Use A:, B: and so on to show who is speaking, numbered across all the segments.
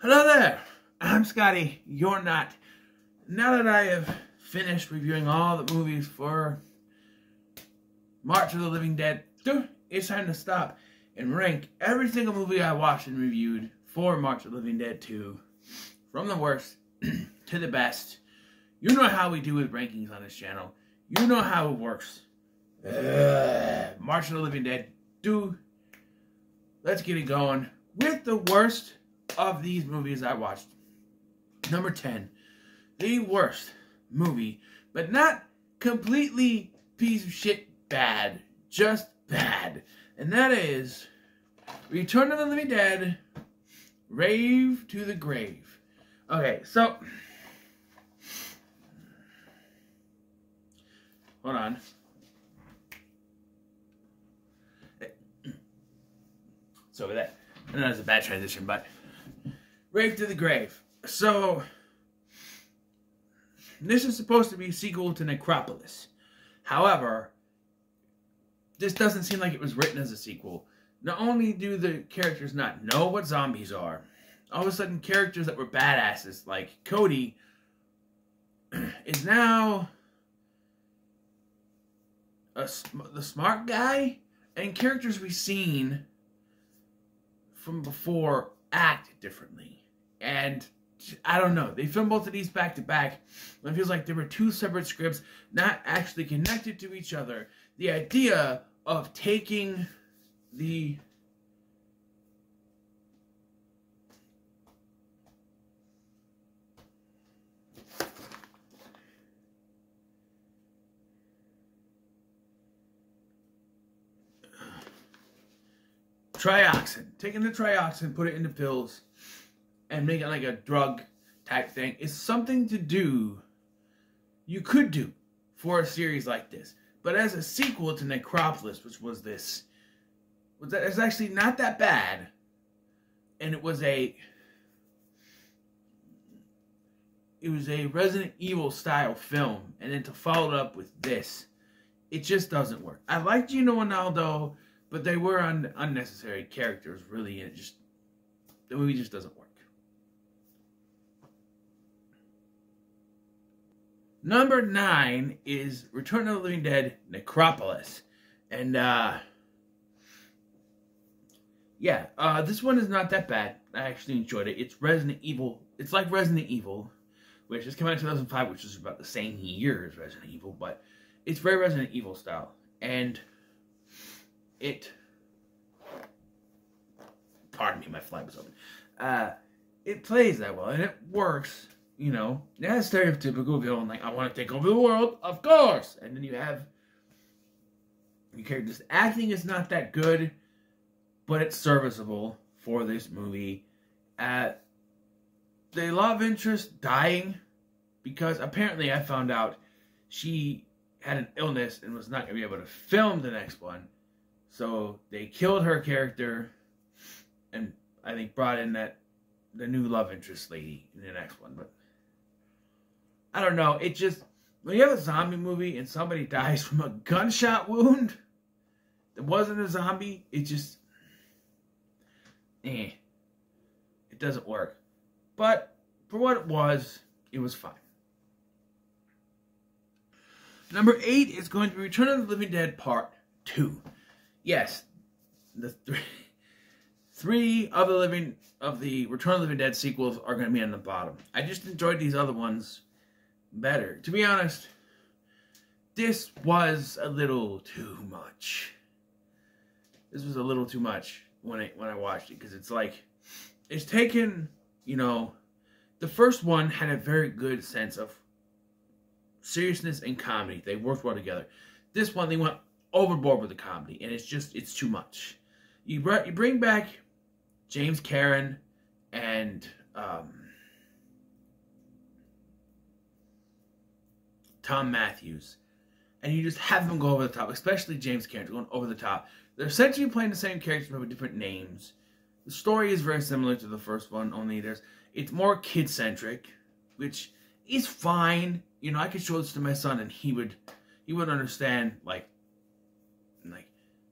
A: Hello there, I'm Scotty, you're not. Now that I have finished reviewing all the movies for March of the Living Dead, it's time to stop and rank every single movie I watched and reviewed for March of the Living Dead 2, from the worst to the best. You know how we do with rankings on this channel. You know how it works. March of the Living Dead 2. Let's get it going with the worst of these movies I watched. Number 10. The worst movie, but not completely piece of shit bad. Just bad. And that is Return of the Living Dead, Rave to the Grave. Okay, so hold on. So with that, I know that's a bad transition, but Rave to the Grave. So this is supposed to be a sequel to Necropolis. However, this doesn't seem like it was written as a sequel. Not only do the characters not know what zombies are, all of a sudden characters that were badasses, like Cody, is now the smart guy, and characters we've seen from before act differently. And I don't know, they filmed both of these back to back, and it feels like there were two separate scripts not actually connected to each other. The idea of taking the taking the trioxin, put it into pills, and make it like a drug type thing is something to do, you could do for a series like this. But as a sequel to Necropolis, which was this, it's actually not that bad, and it was a Resident Evil style film, and then to follow it up with this, it just doesn't work. I liked Gino Ronaldo, but they were unnecessary characters, really, and the movie just doesn't work. Number 9 is Return of the Living Dead, Necropolis. And, this one is not that bad. I actually enjoyed it. It's Resident Evil. It's like Resident Evil, which just came out in 2005, which is about the same year as Resident Evil, but it's very Resident Evil style. And pardon me, my fly was open. It plays that well, and it works. You know, it has stereotypical villain, like, I want to take over the world, of course. And then you have your characters. Acting is not that good, but it's serviceable for this movie. The love interest dying, because apparently I found out she had an illness and was not going to be able to film the next one. So they killed her character, and I think brought in the new love interest lady in the next one. But I don't know. It just, when you have a zombie movie and somebody dies from a gunshot wound that wasn't a zombie, it just, it doesn't work. But for what it was fine. Number 8 is going to be Return of the Living Dead Part 2. Yes, the three of the Return of the Living Dead sequels are going to be on the bottom. I just enjoyed these other ones better. To be honest, this was a little too much. This was a little too much when I watched it, because it's like, it's taken, you know, the first one had a very good sense of seriousness and comedy. They worked well together. This one, they went overboard with the comedy, and it's too much. You bring back James Karen and Tom Matthews, and you just have them go over the top, especially James Karen going over the top. They're essentially playing the same characters but with different names. The story is very similar to the first one, only it's more kid-centric, which is fine. You know, I could show this to my son and he would understand, like,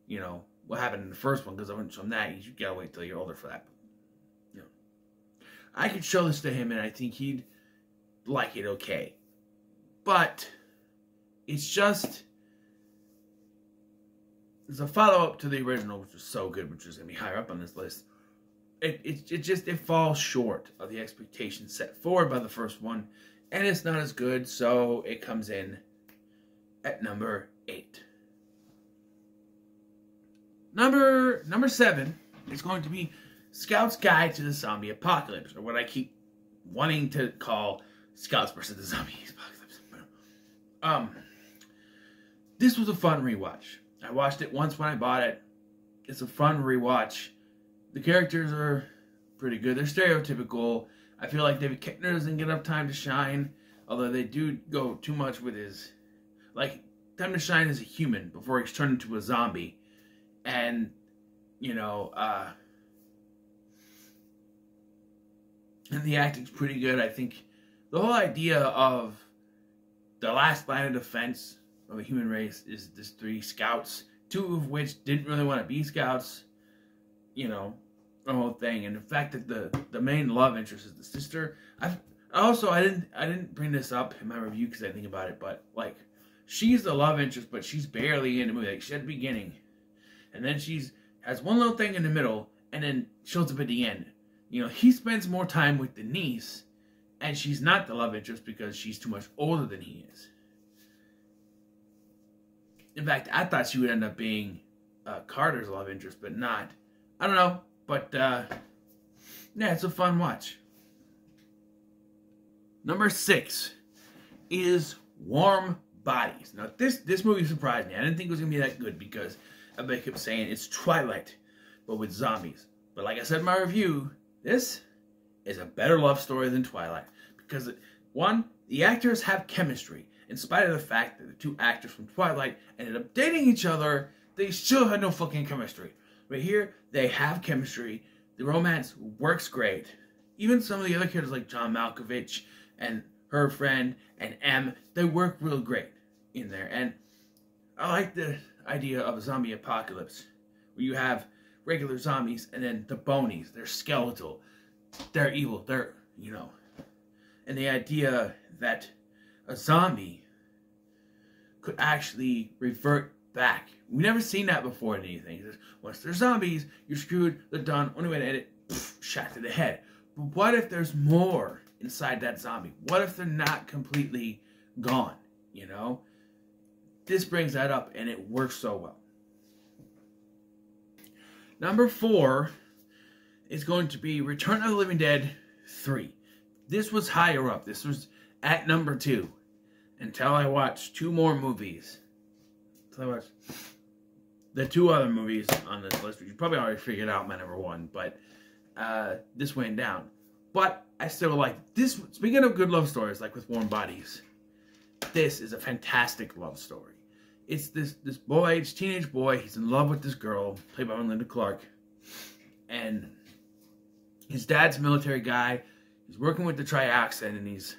A: you know, what happened in the first one, because I wouldn't show him that. You gotta wait till you're older for that. You know. I could show this to him and I think he'd like it okay. But it's just, it's a follow-up to the original, which was so good, which is going to be higher up on this list. It falls short of the expectations set forward by the first one, and it's not as good, so it comes in at number 8. Number 7 is going to be Scout's Guide to the Zombie Apocalypse, or what I keep wanting to call Scouts versus the Zombie Apocalypse. This was a fun rewatch. I watched it once when I bought it. It's a fun rewatch. The characters are pretty good. They're stereotypical. I feel like David Koechner doesn't get enough time to shine, although they do go too much with his, like, time to shine as a human before he's turned into a zombie. And, you know, and the acting's pretty good. I think the whole idea of the last line of defense of the human race is this 3 scouts, 2 of which didn't really want to be scouts, you know, the whole thing. And the fact that the main love interest is the sister. I didn't bring this up in my review because I think about it, but, like, she's the love interest, but she's barely in the movie. Like, she's at the beginning, and then has one little thing in the middle, and then shows up at the end. You know, he spends more time with the niece, and she's not the love interest because she's too much older than he is. In fact, I thought she would end up being Carter's love interest, but not. I don't know, but yeah, it's a fun watch. Number 6 is Warm Bodies. Now, this movie surprised me. I didn't think it was going to be that good because everybody kept saying it's Twilight, but with zombies. But like I said in my review, this is a better love story than Twilight. Because, 1, the actors have chemistry. In spite of the fact that the 2 actors from Twilight ended up dating each other, they still had no fucking chemistry. But here, they have chemistry. The romance works great. Even some of the other characters like John Malkovich and her friend and M, they work real great in there. And I like the idea of a zombie apocalypse where you have regular zombies and then the bonies. They're skeletal. They're evil. They're, you know. And the idea that a zombie could actually revert back. We've never seen that before in anything. Once they're zombies, you're screwed, they're done. Only way to end it, shot to the head. But what if there's more inside that zombie? What if they're not completely gone, you know? This brings that up, and it works so well. Number 4 is going to be Return of the Living Dead 3. This was higher up. This was at number 2 until I watched 2 more movies. So I watched the 2 other movies on this list, which you probably already figured out my number 1, but this went down. But I still like this. Speaking of good love stories, like with Warm Bodies, this is a fantastic love story. It's this boy, this teenage boy. He's in love with this girl, played by Linda Clark, and his dad's a military guy. He's working with the trioxin, and he's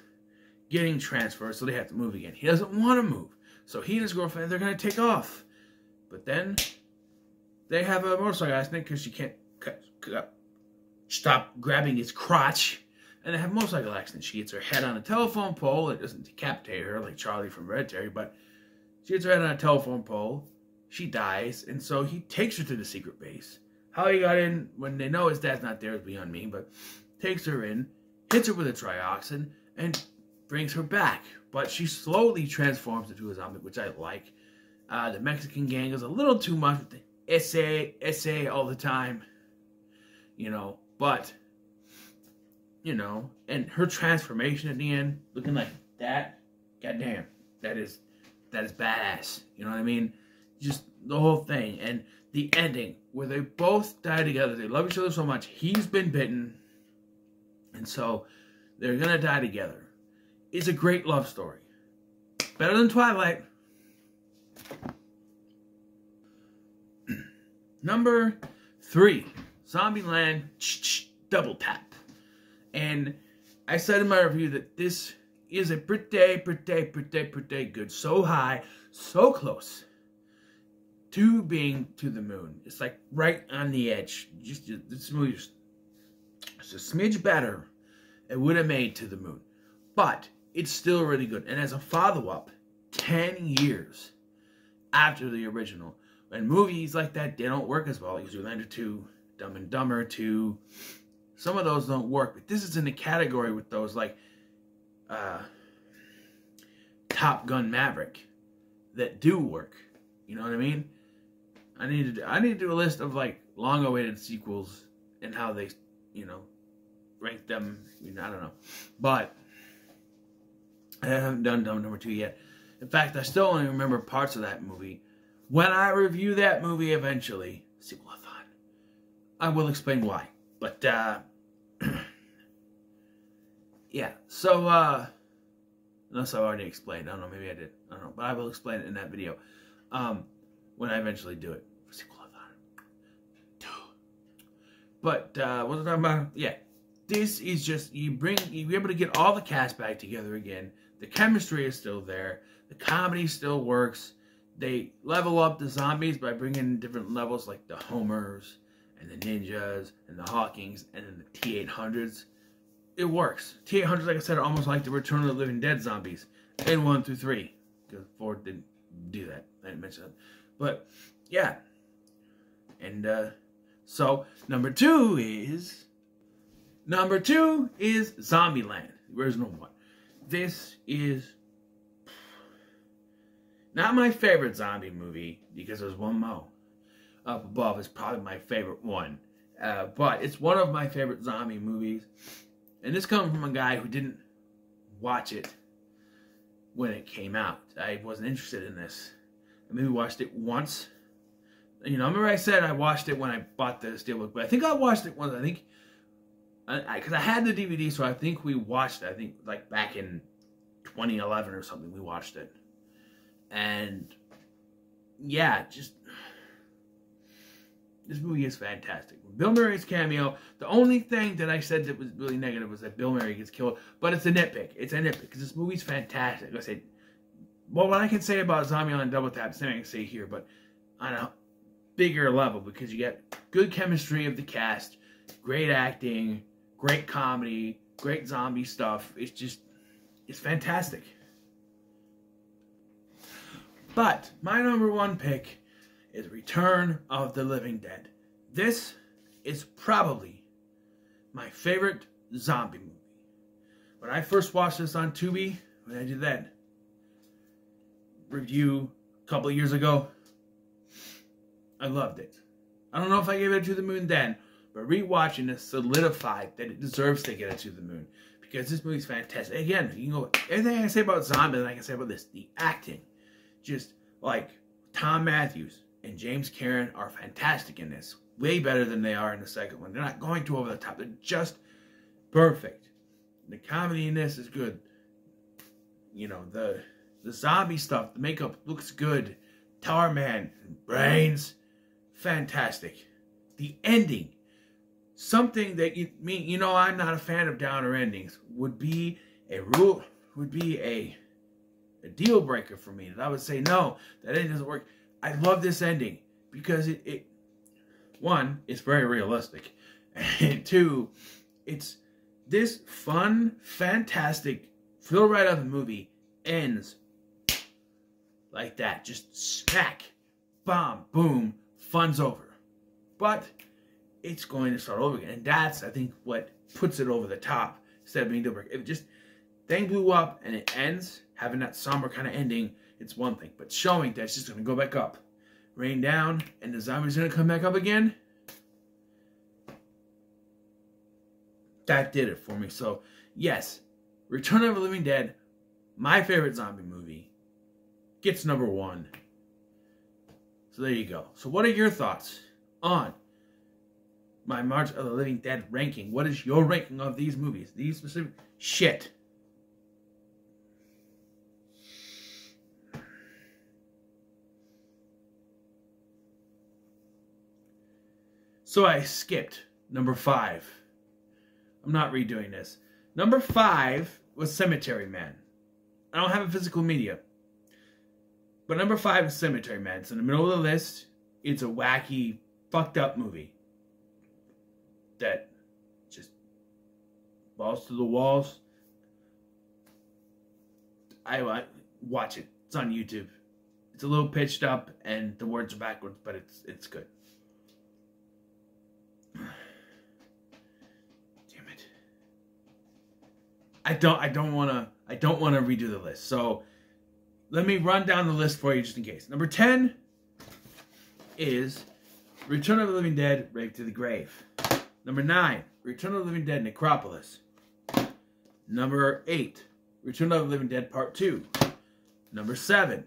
A: getting transferred, so they have to move again. He doesn't want to move, so he and his girlfriend, they're going to take off. But then they have a motorcycle accident because she can't stop grabbing his crotch, and they have a motorcycle accident. She hits her head on a telephone pole. It doesn't decapitate her like Charlie from Hereditary, but she hits her head on a telephone pole. She dies, and so he takes her to the secret base. How he got in when they know his dad's not there is beyond me, but takes her in, hits her with a trioxin, and brings her back. But she slowly transforms into a zombie, which I like. The Mexican gang is a little too much with the essay all the time, you know, but, you know, and her transformation at the end, looking like that, goddamn, that is badass, you know what I mean? Just the whole thing, and the ending, where they both die together, they love each other so much, he's been bitten, and so they're gonna die together. It's a great love story. Better than Twilight. Number 3, Zombieland Double Tap. And I said in my review that this is a pretty good. So high, so close to being to the moon. It's like right on the edge. Just this movie is a smidge better it would have made To the Moon. But it's still really good. And as a follow-up, 10 years after the original, when movies like that, they don't work as well. Like Zoolander 2, Dumb and Dumber 2, some of those don't work. But this is in the category with those like Top Gun Maverick that do work. You know what I mean? I need to do a list of like long-awaited sequels and how they, you know, rank them. I don't know, but I haven't done Dumb Number 2 yet. In fact, I still only remember parts of that movie. When I review that movie eventually, sequel-a-thon, I will explain why. But yeah. So unless I already explained, I don't know. Maybe I did. I don't know, but I will explain it in that video when I eventually do it. Sequel-a-thon 2. But what was I talking about? Yeah. This is just, you're able to get all the cast back together again. The chemistry is still there. The comedy still works. They level up the zombies by bringing in different levels like the Homers and the Ninjas and the Hawkings and then the T-800s. It works. T-800s, like I said, are almost like the Return of the Living Dead zombies in 1 through 3. Because 4 didn't do that. I didn't mention that. But, yeah. And, so, number 2 is Zombieland, the original one. This is not my favorite zombie movie because there's one more up above. It's probably my favorite one. But it's one of my favorite zombie movies. And this comes from a guy who didn't watch it when it came out. I wasn't interested in this. I maybe watched it once. You know, I remember I said I watched it when I bought the Steelbook, but I think I watched it once. I think because I had the DVD, so I think we watched it. I think like back in 2011 or something, we watched it. And yeah, just this movie is fantastic. Bill Murray's cameo. The only thing that I said that was really negative was that Bill Murray gets killed, but it's a nitpick. It's a nitpick because this movie's fantastic. Like I said, well, what I can say about Zombieland Double Tap, the same I can say here, but on a bigger level because you get good chemistry of the cast, great acting, great comedy, great zombie stuff. It's fantastic. But my number 1 pick is Return of the Living Dead. This is probably my favorite zombie movie. When I first watched this on Tubi, when I did that review a couple of years ago, I loved it. I don't know if I gave it To the Moon then, but rewatching this solidified that it deserves to get it To the Moon because this movie's fantastic. Again, you know, everything I can say about zombies, I can say about this. The acting, just like Tom Matthews and James Karen are fantastic in this. Way better than they are in the second one. They're not going too over the top. They're just perfect. The comedy in this is good. You know, the zombie stuff, the makeup looks good. Tar Man, brains, fantastic. The ending, something that you know I'm not a fan of downer endings, would be a deal breaker for me. That I would say no, that ending doesn't work. I love this ending because it one, it's very realistic, and 2, it's this fun, fantastic, feel right of the movie ends like that, just smack, bomb, boom, fun's over. But it's going to start over again, and that's I think what puts it over the top instead of being deal breaker. If it just thing blew up and it ends, having that somber kind of ending, it's one thing, but showing that it's just going to go back up, rain down, and the zombies are going to come back up again, that did it for me. So, yes, Return of the Living Dead, my favorite zombie movie, gets number 1. So there you go. So what are your thoughts on my March of the Living Dead ranking? What is your ranking of these movies? These specific shit. So I skipped number 5. I'm not redoing this. Number 5 was Cemetery Man. I don't have a physical media. But number 5 is Cemetery Man. It's in the middle of the list. It's a wacky, fucked up movie that just Balls to the Walls. I watch it. It's on YouTube. It's a little pitched up and the words are backwards, but it's good. Damn it. I don't wanna redo the list. So let me run down the list for you just in case. Number 10 is Return of the Living Dead, Rave to the Grave. Number 9, Return of the Living Dead, Necropolis. Number 8, Return of the Living Dead Part 2. Number 7,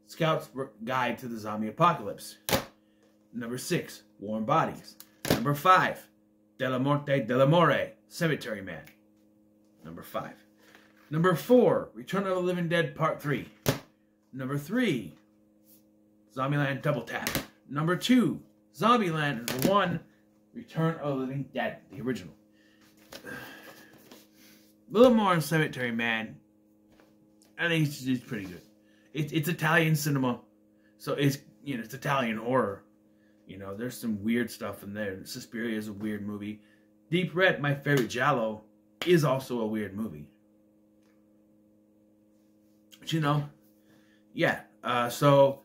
A: Scout's Guide to the Zombie Apocalypse. Number 6, Warm Bodies. Number 5, De la Morte de la More, Cemetery Man. Number 5. Number 4, Return of the Living Dead Part 3. Number 3, Zombieland Double Tap. Number 2, Zombieland. Number 1, Return of the Living Dead, the original. A little more on Cemetery Man. I think it's pretty good. It's Italian cinema, so it's Italian horror. There's some weird stuff in there. Suspiria is a weird movie. Deep Red, my favorite Giallo, is also a weird movie. But yeah. So,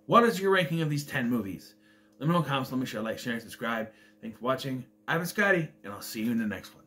A: what is your ranking of these 10 movies? Let me know in the comments. Let me share, like, share, and subscribe. Thanks for watching. I've been Scotty, and I'll see you in the next one.